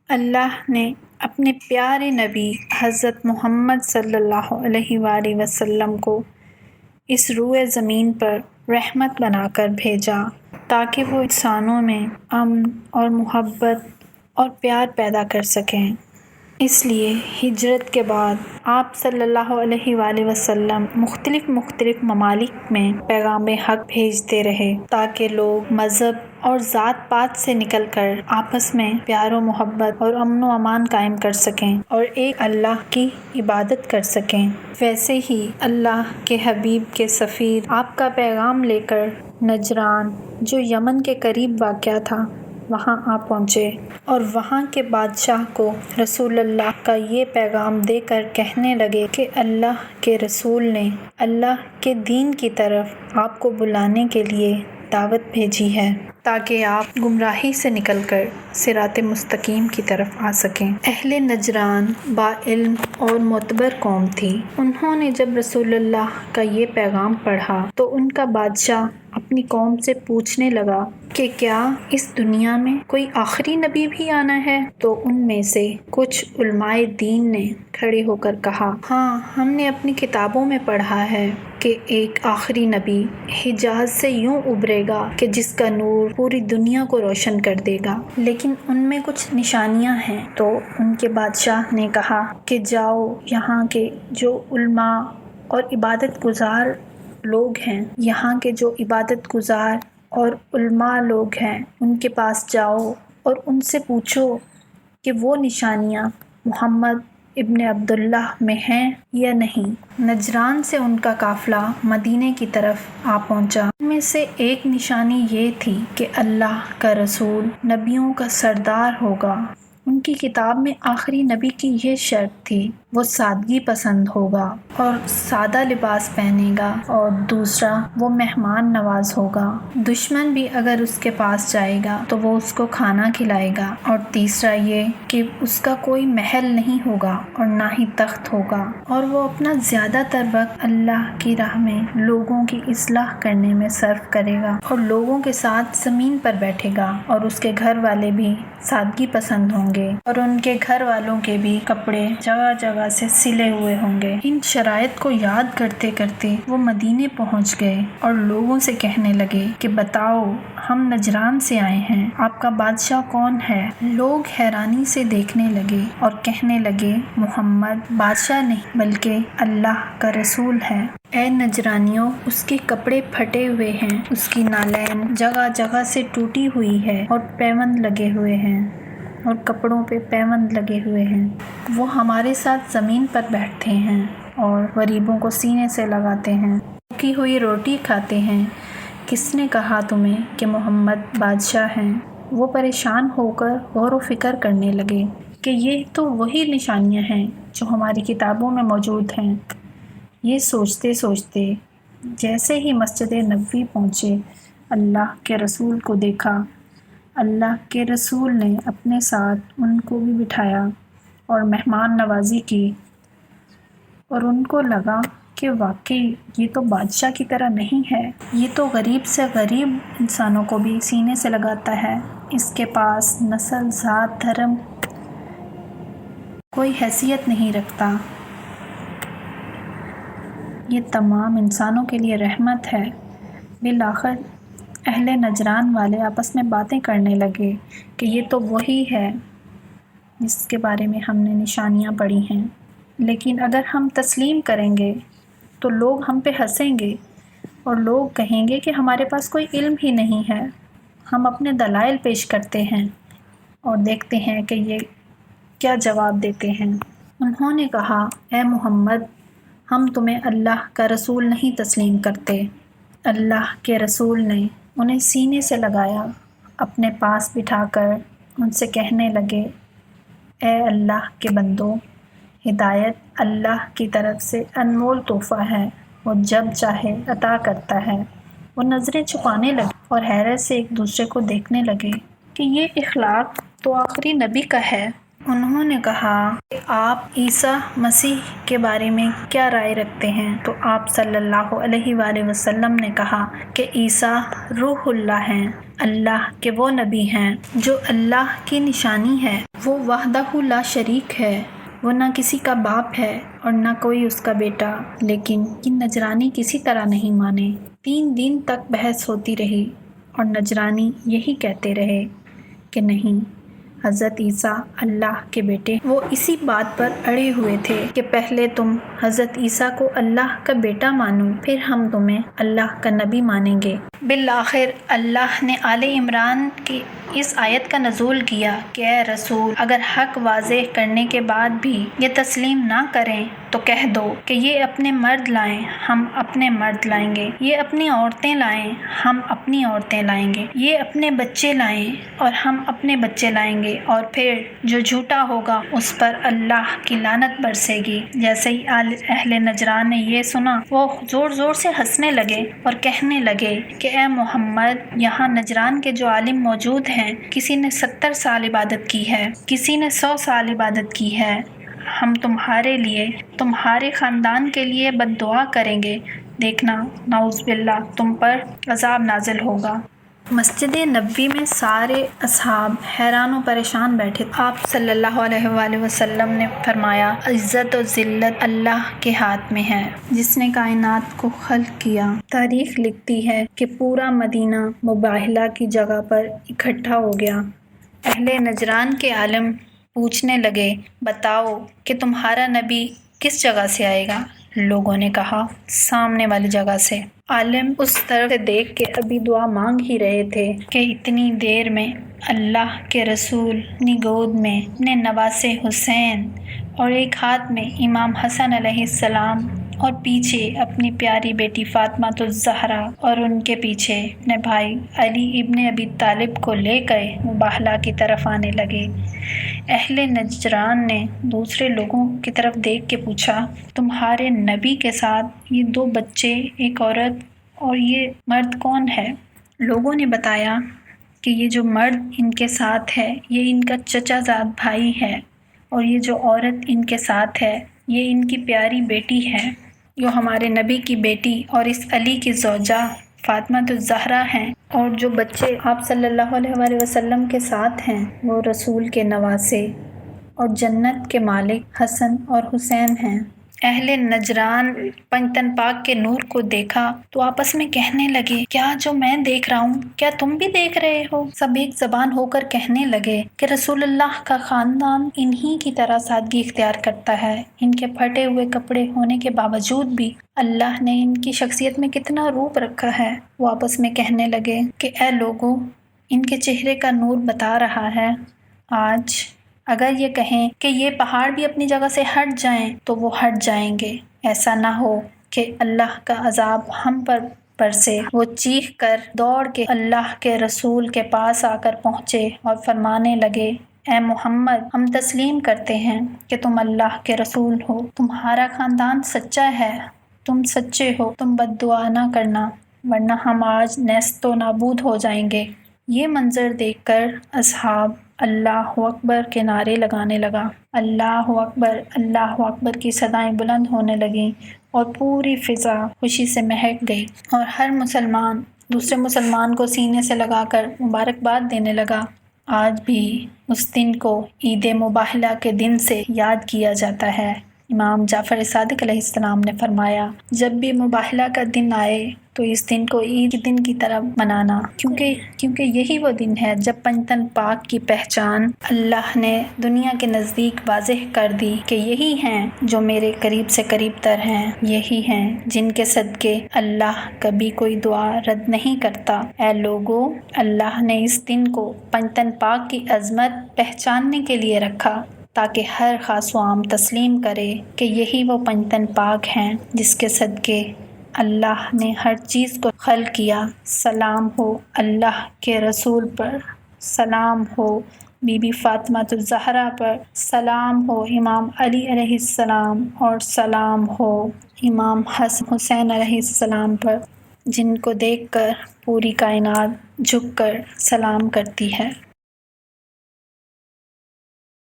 اللہ نے اپنے پیارے نبی حضرت محمد صلی اللہ علیہ وآلہ وسلم کو اس روئے زمین پر رحمت بنا کر بھیجا تاکہ وہ انسانوں میں امن اور محبت اور پیار پیدا کر سکیں۔ اس لیے ہجرت کے بعد آپ صلی اللہ علیہ وآلہ وسلم مختلف ممالک میں پیغام حق بھیجتے رہے تاکہ لوگ مذہب اور ذات پات سے نکل کر آپس میں پیار و محبت اور امن و امان قائم کر سکیں اور ایک اللہ کی عبادت کر سکیں۔ ویسے ہی اللہ کے حبیب کے سفیر آپ کا پیغام لے کر نجران جو یمن کے قریب واقع تھا وہاں آ پہنچے اور وہاں کے بادشاہ کو رسول اللہ کا یہ پیغام دے کر کہنے لگے کہ اللہ کے رسول نے اللہ کے دین کی طرف آپ کو بلانے کے لیے دعوت بھیجی ہے تاکہ آپ گمراہی سے نکل کر صراط مستقیم کی طرف آ سکیں۔ اہل نجران با علم اور معتبر قوم تھی۔ انہوں نے جب رسول اللہ کا یہ پیغام پڑھا تو ان کا بادشاہ اپنی قوم سے پوچھنے لگا کہ کیا اس دنیا میں کوئی آخری نبی بھی آنا ہے؟ تو ان میں سے کچھ علماء دین نے کھڑے ہو کر کہا، ہاں، ہم نے اپنی کتابوں میں پڑھا ہے کہ ایک آخری نبی حجاز سے یوں ابھرے گا کہ جس کا نور پوری دنیا کو روشن کر دے گا، لیکن ان میں کچھ نشانیاں ہیں۔ تو ان کے بادشاہ نے کہا کہ جاؤ، یہاں کے جو علماء اور عبادت گزار لوگ ہیں، یہاں کے جو عبادت گزار اور علماء لوگ ہیں، ان کے پاس جاؤ اور ان سے پوچھو کہ وہ نشانیاں محمد ابن عبداللہ میں ہیں یا نہیں۔ نجران سے ان کا قافلہ مدینے کی طرف آ پہنچا۔ ان میں سے ایک نشانی یہ تھی کہ اللہ کا رسول نبیوں کا سردار ہوگا۔ ان کی کتاب میں آخری نبی کی یہ شرط تھی، وہ سادگی پسند ہوگا اور سادہ لباس پہنے گا، اور دوسرا وہ مہمان نواز ہوگا، دشمن بھی اگر اس کے پاس جائے گا تو وہ اس کو کھانا کھلائے گا، اور تیسرا یہ کہ اس کا کوئی محل نہیں ہوگا اور نہ ہی تخت ہوگا، اور وہ اپنا زیادہ تر وقت اللہ کی راہ میں لوگوں کی اصلاح کرنے میں صرف کرے گا اور لوگوں کے ساتھ زمین پر بیٹھے گا، اور اس کے گھر والے بھی سادگی پسند ہوں گے اور ان کے گھر والوں کے بھی کپڑے جگہ جگہ سے سلے ہوئے ہوں گے۔ ان شرائط کو یاد کرتے کرتے وہ مدینے پہنچ گئے اور لوگوں سے کہنے لگے کہ بتاؤ، ہم نجران سے آئے ہیں، آپ کا بادشاہ کون ہے؟ لوگ حیرانی سے دیکھنے لگے اور کہنے لگے، محمد بادشاہ نہیں بلکہ اللہ کا رسول ہے۔ اے نجرانیوں، اس کے کپڑے پھٹے ہوئے ہیں، اس کی نالین جگہ جگہ سے ٹوٹی ہوئی ہے اور پیوند لگے ہوئے ہیں، اور کپڑوں پہ پیوند لگے ہوئے ہیں۔ وہ ہمارے ساتھ زمین پر بیٹھتے ہیں اور غریبوں کو سینے سے لگاتے ہیں، پکی ہوئی روٹی کھاتے ہیں۔ کس نے کہا تمہیں کہ محمد بادشاہ ہیں؟ وہ پریشان ہو کر غور و فکر کرنے لگے کہ یہ تو وہی نشانیاں ہیں جو ہماری کتابوں میں موجود ہیں۔ یہ سوچتے سوچتے جیسے ہی مسجد نبوی پہنچے، اللہ کے رسول کو دیکھا۔ اللہ کے رسول نے اپنے ساتھ ان کو بھی بٹھایا اور مہمان نوازی کی، اور ان کو لگا کہ واقعی یہ تو بادشاہ کی طرح نہیں ہے، یہ تو غریب سے غریب انسانوں کو بھی سینے سے لگاتا ہے، اس کے پاس نسل، ذات، دھرم کوئی حیثیت نہیں رکھتا، یہ تمام انسانوں کے لیے رحمت ہے۔ بالآخر اہل نجران والے آپس میں باتیں کرنے لگے کہ یہ تو وہی ہے جس کے بارے میں ہم نے نشانیاں پڑھی ہیں، لیکن اگر ہم تسلیم کریں گے تو لوگ ہم پہ ہنسیں گے اور لوگ کہیں گے کہ ہمارے پاس کوئی علم ہی نہیں ہے۔ ہم اپنے دلائل پیش کرتے ہیں اور دیکھتے ہیں کہ یہ کیا جواب دیتے ہیں۔ انہوں نے کہا، اے محمد، ہم تمہیں اللہ کا رسول نہیں تسلیم کرتے۔ اللہ کے رسول نے انہیں سینے سے لگایا، اپنے پاس بٹھا کر ان سے کہنے لگے، اے اللہ کے بندو، ہدایت اللہ کی طرف سے انمول تحفہ ہے، وہ جب چاہے عطا کرتا ہے۔ وہ نظریں چھپانے لگے اور حیرت سے ایک دوسرے کو دیکھنے لگے کہ یہ اخلاق تو آخری نبی کا ہے۔ انہوں نے کہا کہ آپ عیسیٰ مسیح کے بارے میں کیا رائے رکھتے ہیں؟ تو آپ صلی اللہ علیہ وآلہ وسلم نے کہا کہ عیسیٰ روح اللہ ہیں، اللہ کے وہ نبی ہیں جو اللہ کی نشانی ہے وہ وحدہ لا شریک ہے، وہ نہ کسی کا باپ ہے اور نہ کوئی اس کا بیٹا، لیکن یہ نجرانی کسی طرح نہیں مانے۔ 3 دن تک بحث ہوتی رہی اور نجرانی یہی کہتے رہے کہ نہیں، حضرت عیسیٰ اللہ کے بیٹے۔ وہ اسی بات پر اڑے ہوئے تھے کہ پہلے تم حضرت عیسیٰ کو اللہ کا بیٹا مانو، پھر ہم تمہیں اللہ کا نبی مانیں گے۔ بالآخر اللہ نے آل عمران کی اس آیت کا نزول کیا کہ اے رسول، اگر حق واضح کرنے کے بعد بھی یہ تسلیم نہ کریں تو کہہ دو کہ یہ اپنے مرد لائیں، ہم اپنے مرد لائیں گے، یہ اپنی عورتیں لائیں، ہم اپنی عورتیں لائیں گے، یہ اپنے بچے لائیں اور ہم اپنے بچے لائیں گے، اور پھر جو جھوٹا ہوگا اس پر اللہ کی لعنت برسے گی۔ جیسے ہی اہل نجران نے یہ سنا، وہ زور زور سے ہنسنے لگے اور کہنے لگے کہ اے محمد، یہاں نجران کے جو عالم موجود ہیں، کسی نے 70 سال عبادت کی ہے، کسی نے 100 سال عبادت کی ہے، ہم تمہارے لیے، تمہارے خاندان کے لیے بد دعا کریں گے، دیکھنا نعوذ باللہ تم پر عذاب نازل ہوگا۔ مسجد نبوی میں سارے اصحاب حیران و پریشان بیٹھے۔ آپ صلی اللہ علیہ وآلہ وسلم نے فرمایا، عزت و ذلت اللہ کے ہاتھ میں ہے، جس نے کائنات کو خلق کیا۔ تاریخ لکھتی ہے کہ پورا مدینہ مباہلہ کی جگہ پر اکٹھا ہو گیا۔ اہل نجران کے عالم پوچھنے لگے، بتاؤ کہ تمہارا نبی کس جگہ سے آئے گا؟ لوگوں نے کہا، سامنے والی جگہ سے۔ عالم اس طرف دیکھ کے ابھی دعا مانگ ہی رہے تھے کہ اتنی دیر میں اللہ کے رسول اپنی گود میں اپنے نواسے حسین اور ایک ہاتھ میں امام حسن علیہ السلام اور پیچھے اپنی پیاری بیٹی فاطمہ الزہرا اور ان کے پیچھے اپنے بھائی علی ابن ابی طالب کو لے کر مباہلہ کی طرف آنے لگے۔ اہل نجران نے دوسرے لوگوں کی طرف دیکھ کے پوچھا، تمہارے نبی کے ساتھ یہ 2 بچے، ایک عورت اور یہ مرد کون ہے؟ لوگوں نے بتایا کہ یہ جو مرد ان کے ساتھ ہے یہ ان کا چچا زاد بھائی ہے، اور یہ جو عورت ان کے ساتھ ہے یہ ان کی پیاری بیٹی ہے، جو ہمارے نبی کی بیٹی اور اس علی کی زوجہ فاطمہ الزہرا ہیں، اور جو بچے آپ صلی اللہ علیہ وآلہ وسلم کے ساتھ ہیں وہ رسول کے نواسے اور جنت کے مالک حسن اور حسین ہیں۔ اہل نجران پنجتن پاک کے نور کو دیکھا تو آپس میں کہنے لگے، کیا جو میں دیکھ رہا ہوں کیا تم بھی دیکھ رہے ہو؟ سب ایک زبان ہو کر کہنے لگے کہ رسول اللہ کا خاندان انہی کی طرح سادگی اختیار کرتا ہے، ان کے پھٹے ہوئے کپڑے ہونے کے باوجود بھی اللہ نے ان کی شخصیت میں کتنا روپ رکھا ہے۔ وہ آپس میں کہنے لگے کہ اے لوگوں، ان کے چہرے کا نور بتا رہا ہے آج اگر یہ کہیں کہ یہ پہاڑ بھی اپنی جگہ سے ہٹ جائیں تو وہ ہٹ جائیں گے، ایسا نہ ہو کہ اللہ کا عذاب ہم پر برسے۔ وہ چیخ کر دوڑ کے اللہ کے رسول کے پاس آ کر پہنچے اور فرمانے لگے، اے محمد، ہم تسلیم کرتے ہیں کہ تم اللہ کے رسول ہو، تمہارا خاندان سچا ہے، تم سچے ہو، تم بد دعا نہ کرنا ورنہ ہم آج نیست و نابود ہو جائیں گے۔ یہ منظر دیکھ کر اصحاب اللہ اکبر کے نعرے لگانے لگا۔ اللہ اکبر کی صدائیں بلند ہونے لگیں اور پوری فضا خوشی سے مہک گئی، اور ہر مسلمان دوسرے مسلمان کو سینے سے لگا کر مبارکباد دینے لگا۔ آج بھی اس دن کو عید مباہلہ کے دن سے یاد کیا جاتا ہے۔ امام جعفر صادق علیہ السلام نے فرمایا، جب بھی مباہلہ کا دن آئے تو اس دن کو عید کے دن کی طرح منانا، کیونکہ یہی وہ دن ہے جب پنجتن پاک کی پہچان اللہ نے دنیا کے نزدیک واضح کر دی کہ یہی ہیں جو میرے قریب سے قریب تر ہیں، یہی ہیں جن کے صدقے اللہ کبھی کوئی دعا رد نہیں کرتا۔ اے لوگو، اللہ نے اس دن کو پنجتن پاک کی عظمت پہچاننے کے لیے رکھا تاکہ ہر خاص و عام تسلیم کرے کہ یہی وہ پنجتن پاک ہیں جس کے صدقے اللہ نے ہر چیز کو خلق کیا۔ سلام ہو اللہ کے رسول پر، سلام ہو بی بی فاطمہ الزہرا پر، سلام ہو امام علی علیہ السلام، اور سلام ہو امام حسن حسین علیہ السلام پر، جن کو دیکھ کر پوری کائنات جھک کر سلام کرتی ہے۔